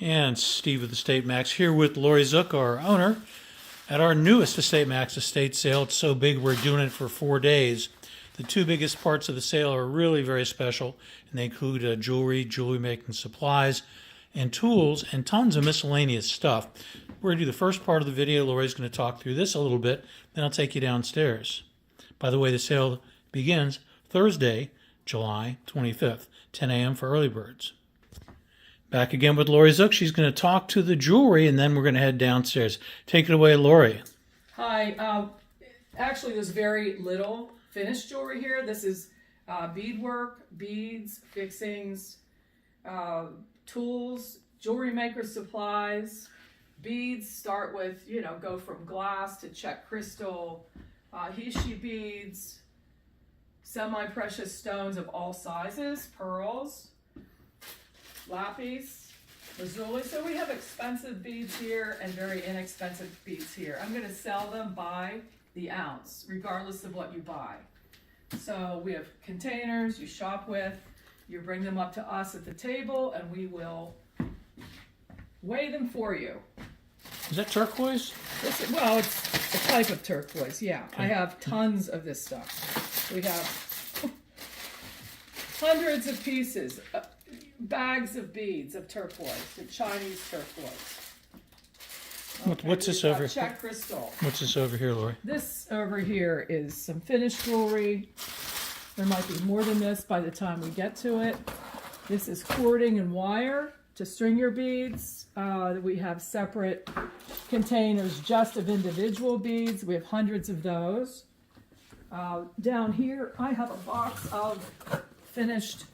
And Steve with EstateMax here with Lori Zook, our owner, at our newest EstateMax estate sale. It's so big we're doing it for 4 days. The two biggest parts of the sale are really very special, and they include jewelry, jewelry making supplies, and tools, and tons of miscellaneous stuff. We're going to do the first part of the video. Lori's going to talk through this a little bit, then I'll take you downstairs. By the way, the sale begins Thursday, July 25th, 10 a.m. for early birds. Back again with Lori Zook. She's going to talk to the jewelry, and then we're going to head downstairs. Take it away, Lori. Hi. Actually, there's very little finished jewelry here. This is beadwork, beads, fixings, tools, jewelry maker supplies. Beads start with, go from glass to check crystal, Hishi beads, semi-precious stones of all sizes, pearls, lapis, lazuli. So we have expensive beads here and very inexpensive beads here. I'm going to sell them by the ounce, regardless of what you buy. So we have containers you shop with. You bring them up to us at the table, and we will weigh them for you. Is that turquoise? Well, it's a type of turquoise, yeah. Okay. I have tons of this stuff. We have hundreds of pieces, bags of beads of turquoise, the Chinese turquoise. Okay, What's this over here? Check crystal. What's this over here, Lori? This over here is some finished jewelry. There might be more than this by the time we get to it. This is cording and wire to string your beads. We have separate containers just of individual beads. We have hundreds of those. Down here, I have a box of finished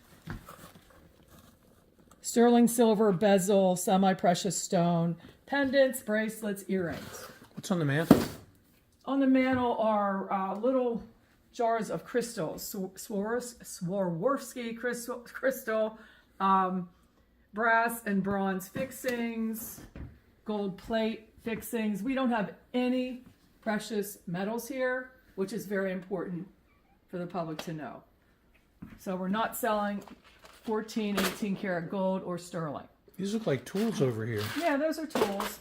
sterling silver, bezel, semi-precious stone, pendants, bracelets, earrings. What's on the mantle? On the mantle are little jars of crystals, Swarovski crystal, brass and bronze fixings, gold plate fixings. We don't have any precious metals here, which is very important for the public to know. So we're not selling 14, 18 karat gold or sterling. These look like tools over here. Yeah, those are tools.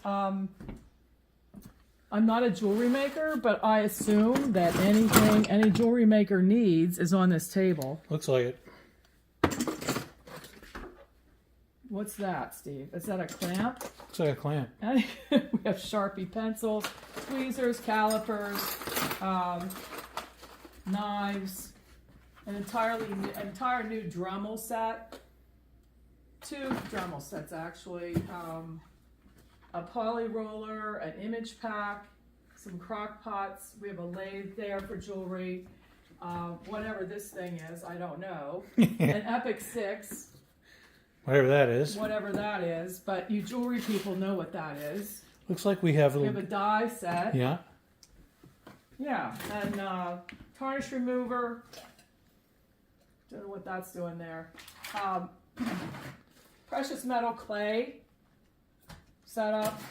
I'm not a jewelry maker, but I assume that anything any jewelry maker needs is on this table. Looks like it. What's that, Steve? Is that a clamp? Looks like a clamp. We have Sharpie pencils, tweezers, calipers, knives, an entire new Dremel set. 2 Dremel sets actually. A poly roller, an image pack, some crock pots. We have a lathe there for jewelry. Whatever this thing is, I don't know. An Epic 6. Whatever that is. Whatever that is, but you jewelry people know what that is. Looks like we have a We little... have a die set. Yeah. Yeah, and tarnish remover. Don't know what that's doing there. Precious metal clay setup,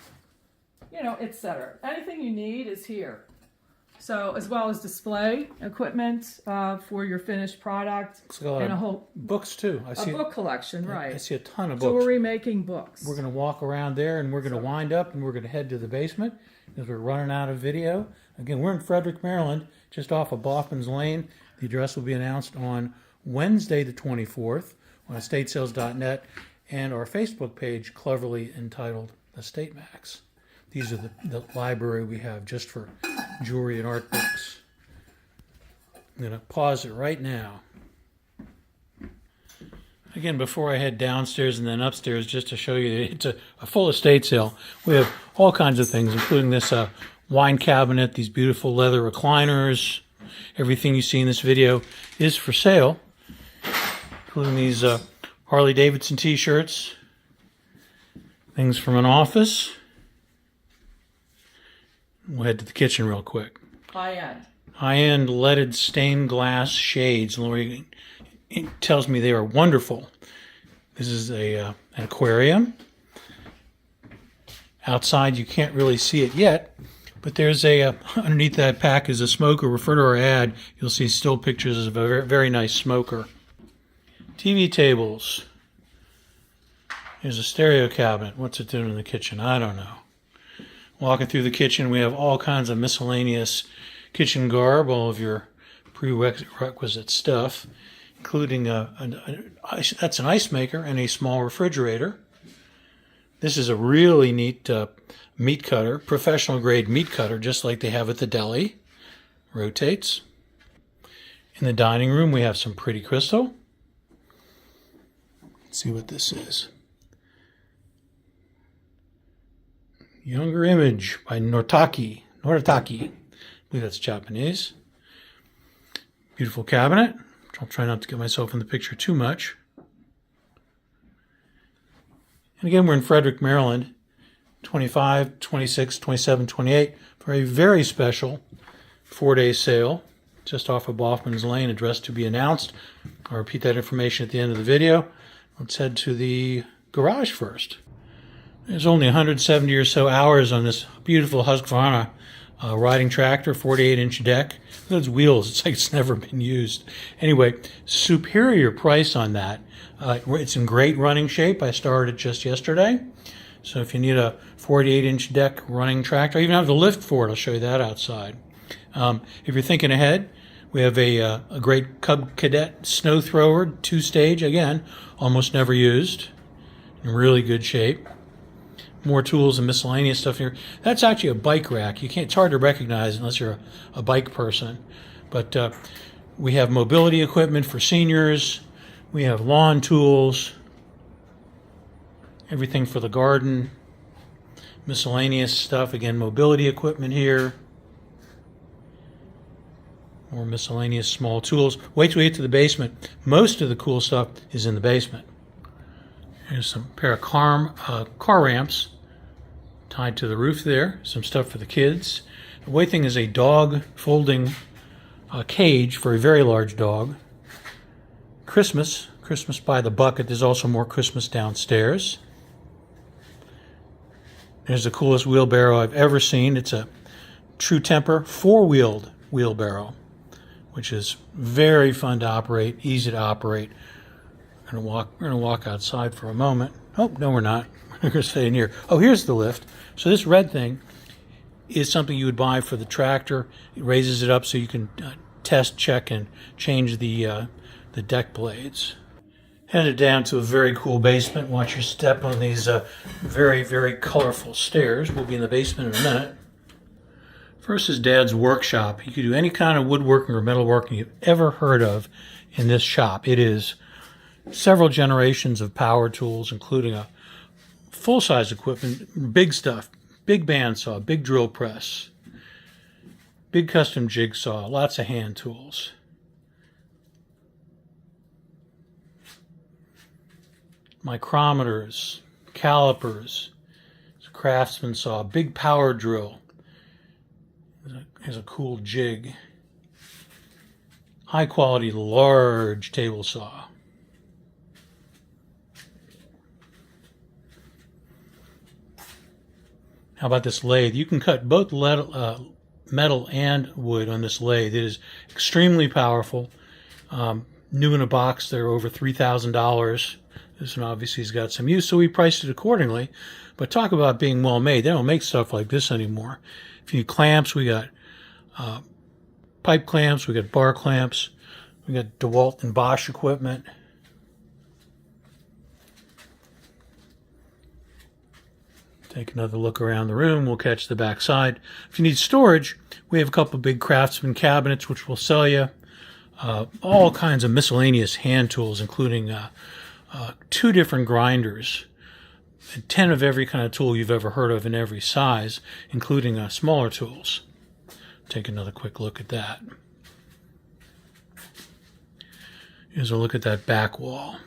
etc. Anything you need is here. So, as well as display equipment for your finished product, and a whole books too. a book collection, right? I see a ton of books. Jewelry making books. We're going to walk around there, and we're going to wind up, and we're going to head to the basement because we're running out of video. Again, we're in Frederick, Maryland, just off of Baughman's Lane. The address will be announced on Wednesday the 24th on estatesales.net and our Facebook page, cleverly entitled EstateMax. These are the library we have just for jewelry and art books. I'm going to pause it right now. Again, before I head downstairs and then upstairs, just to show you that it's a full estate sale. We have all kinds of things, including this wine cabinet, these beautiful leather recliners. Everything you see in this video is for sale, including these Harley-Davidson t-shirts, things from an office. We'll head to the kitchen real quick. High-end. High-end leaded stained glass shades. Lori tells me they are wonderful. This is an aquarium. Outside you can't really see it yet, but there's underneath that pack is a smoker. Refer to our ad. You'll see still pictures of a very, very nice smoker. TV tables. Here's a stereo cabinet. What's it doing in the kitchen? I don't know. Walking through the kitchen, we have all kinds of miscellaneous kitchen garb, all of your prerequisite stuff, including that's an ice maker and a small refrigerator. This is a really neat meat cutter, professional grade meat cutter, just like they have at the deli. Rotates. In the dining room, we have some pretty crystal. Let's see what this is. Younger Image by Noritake. I believe that's Japanese. Beautiful cabinet. I'll try not to get myself in the picture too much. And again, we're in Frederick, Maryland. 25, 26, 27, 28 for a very special 4-day sale just off of Boffman's Lane, address to be announced. I'll repeat that information at the end of the video. Let's head to the garage first. There's only 170 or so hours on this beautiful Husqvarna riding tractor, 48-inch deck. Those wheels, it's like it's never been used. Anyway, superior price on that. It's in great running shape. I started it just yesterday. So if you need a 48-inch deck running tractor, I even have the lift for it. I'll show you that outside. If you're thinking ahead, we have a great Cub Cadet snow thrower, 2-stage, again, almost never used, in really good shape. More tools and miscellaneous stuff here. That's actually a bike rack. It's hard to recognize unless you're a bike person. But we have mobility equipment for seniors. We have lawn tools. Everything for the garden. Miscellaneous stuff. Again, mobility equipment here. More miscellaneous small tools. Wait till we get to the basement. Most of the cool stuff is in the basement. Here's some pair of car ramps tied to the roof there. Some stuff for the kids. The white thing is a dog folding cage for a very large dog. Christmas by the bucket. There's also more Christmas downstairs. There's the coolest wheelbarrow I've ever seen. It's a True Temper 4-wheeled wheelbarrow, which is very fun to operate, easy to operate. We're gonna walk outside for a moment. Oh, no, we're not. We're gonna stay in here. Oh, here's the lift. So this red thing is something you would buy for the tractor. It raises it up so you can test, check, and change the deck blades. Headed down to a very cool basement. Watch your step on these very, very colorful stairs. We'll be in the basement in a minute. First is Dad's workshop. You can do any kind of woodworking or metalworking you've ever heard of in this shop. It is several generations of power tools, including a full-size equipment, big stuff, big bandsaw, big drill press, big custom jigsaw, lots of hand tools. Micrometers, calipers, it's a craftsman saw, big power drill. Here's a cool jig. High quality, large table saw. How about this lathe? You can cut both metal and wood on this lathe. It is extremely powerful. New in a box, they're over $3,000. This one obviously has got some use, so we priced it accordingly. But talk about being well made. They don't make stuff like this anymore. If you need clamps, we got pipe clamps, we got bar clamps, we got DeWalt and Bosch equipment. Take another look around the room. We'll catch the back side. If you need storage, we have a couple big Craftsman cabinets, which we'll sell you. All kinds of miscellaneous hand tools, including 2 different grinders, and 10 of every kind of tool you've ever heard of in every size, including smaller tools. Take another quick look at that. Here's a look at that back wall.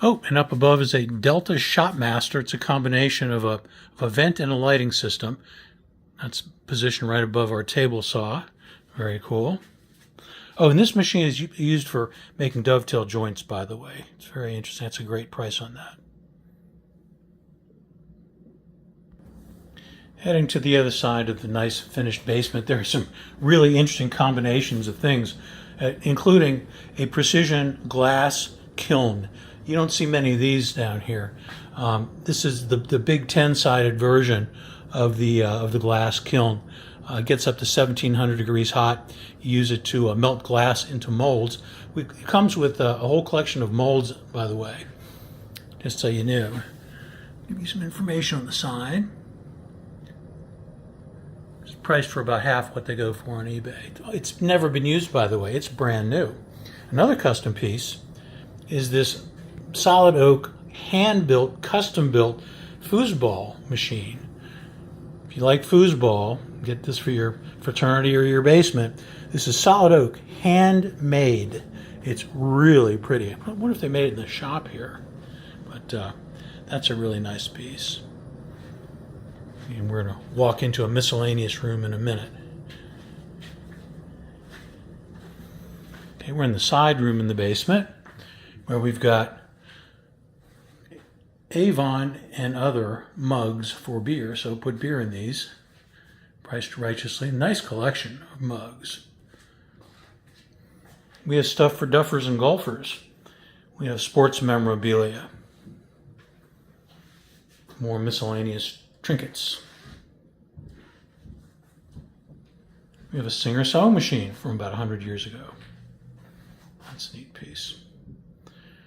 Oh, and up above is a Delta Shopmaster. It's a combination of a vent and a lighting system. That's positioned right above our table saw. Very cool. Oh, and this machine is used for making dovetail joints, by the way. It's very interesting. That's a great price on that. Heading to the other side of the nice finished basement, there are some really interesting combinations of things. including a precision glass kiln. You don't see many of these down here. This is the big 10-sided version of the glass kiln. It gets up to 1700 degrees hot. You use it to melt glass into molds. It comes with a whole collection of molds, by the way, just so you knew. Give you some information on the side. It's priced for about half what they go for on eBay. It's never been used, by the way. It's brand new. Another custom piece is this solid oak, hand-built, custom-built foosball machine. If you like foosball, get this for your fraternity or your basement. This is solid oak, handmade. It's really pretty. I wonder if they made it in the shop here. But that's a really nice piece. And we're going to walk into a miscellaneous room in a minute. Okay, we're in the side room in the basement where we've got Avon and other mugs for beer. So put beer in these. Priced righteously. Nice collection of mugs. We have stuff for duffers and golfers. We have sports memorabilia. More miscellaneous trinkets. We have a Singer sewing machine from about 100 years ago. That's a neat piece.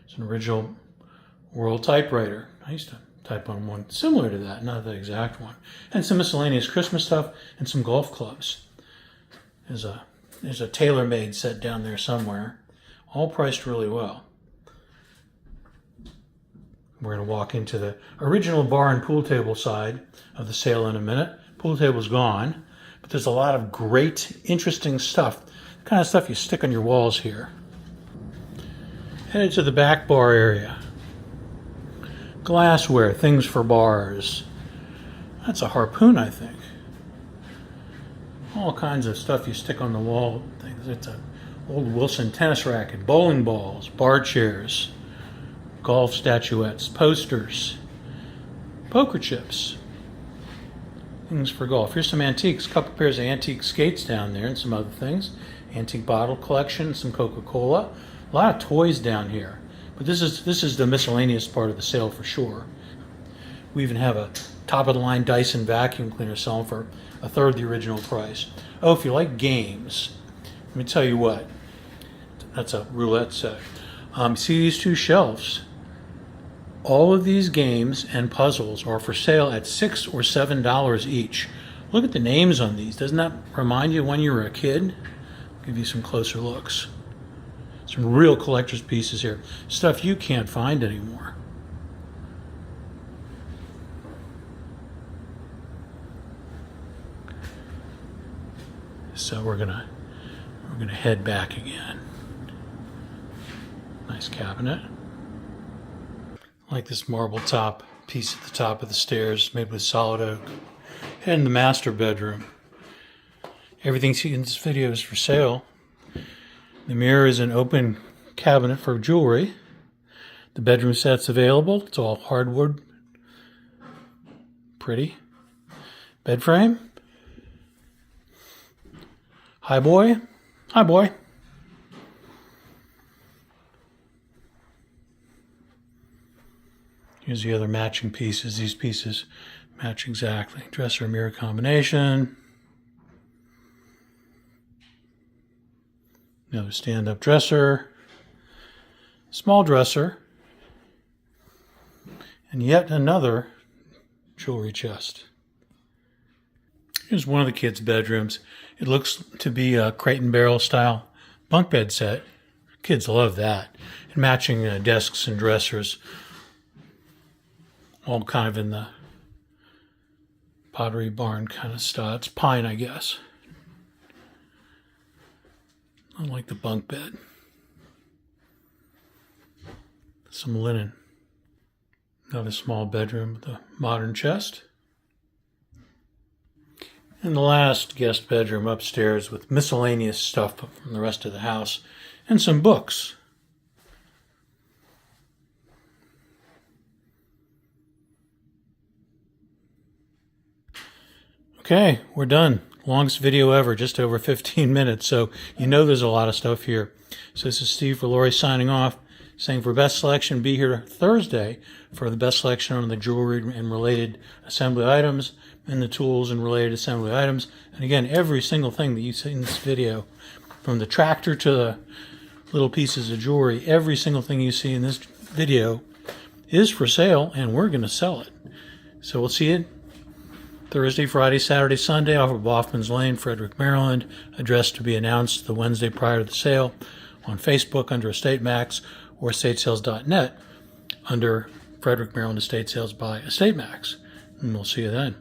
It's an original World typewriter. I used to type on one similar to that, not the exact one. And some miscellaneous Christmas stuff and some golf clubs. There's a TaylorMade set down there somewhere. All priced really well. We're going to walk into the original bar and pool table side of the sale in a minute. Pool table's gone, but there's a lot of great, interesting stuff. The kind of stuff you stick on your walls here. Headed to the back bar area. Glassware, things for bars. That's a harpoon, I think. All kinds of stuff you stick on the wall. Things. It's an old Wilson tennis racket, bowling balls, bar chairs, golf statuettes, posters, poker chips, things for golf. Here's some antiques, a couple pairs of antique skates down there and some other things. Antique bottle collection, some Coca-Cola. A lot of toys down here. But this is the miscellaneous part of the sale for sure. We even have a top-of-the-line Dyson vacuum cleaner selling for a third the original price. Oh, if you like games, let me tell you what. That's a roulette set. See these two shelves? All of these games and puzzles are for sale at $6 or $7 each. Look at the names on these. Doesn't that remind you of when you were a kid? I'll give you some closer looks. Some real collector's pieces here. Stuff you can't find anymore. So we're gonna head back again. Nice cabinet. I like this marble top piece at the top of the stairs made with solid oak. Head in the master bedroom. Everything seen in this video is for sale. The mirror is an open cabinet for jewelry. The bedroom set's available. It's all hardwood. Pretty. Bed frame. Hi, boy. Hi, boy. Here's the other matching pieces. These pieces match exactly. Dresser mirror combination. Another stand-up dresser. Small dresser. And yet another jewelry chest. Here's one of the kids' bedrooms. It looks to be a crate and barrel style bunk bed set. Kids love that. And matching desks and dressers. All kind of in the Pottery Barn kind of style. It's pine, I guess. I like the bunk bed. Some linen. Another small bedroom with a modern chest. And the last guest bedroom upstairs with miscellaneous stuff from the rest of the house and some books. Okay, we're done. Longest video ever, just over 15 minutes. So you know there's a lot of stuff here. So this is Steve for Lori signing off, saying for best selection, be here Thursday for the best selection on the jewelry and related assembly items and the tools and related assembly items. And again, every single thing that you see in this video, from the tractor to the little pieces of jewelry, every single thing you see in this video is for sale, and we're going to sell it. So we'll see you Thursday, Friday, Saturday, Sunday off of Boffman's Lane, Frederick, Maryland. Address to be announced the Wednesday prior to the sale. On Facebook under EstateMax or EstateSales.net under Frederick, Maryland Estate Sales by EstateMax. And we'll see you then.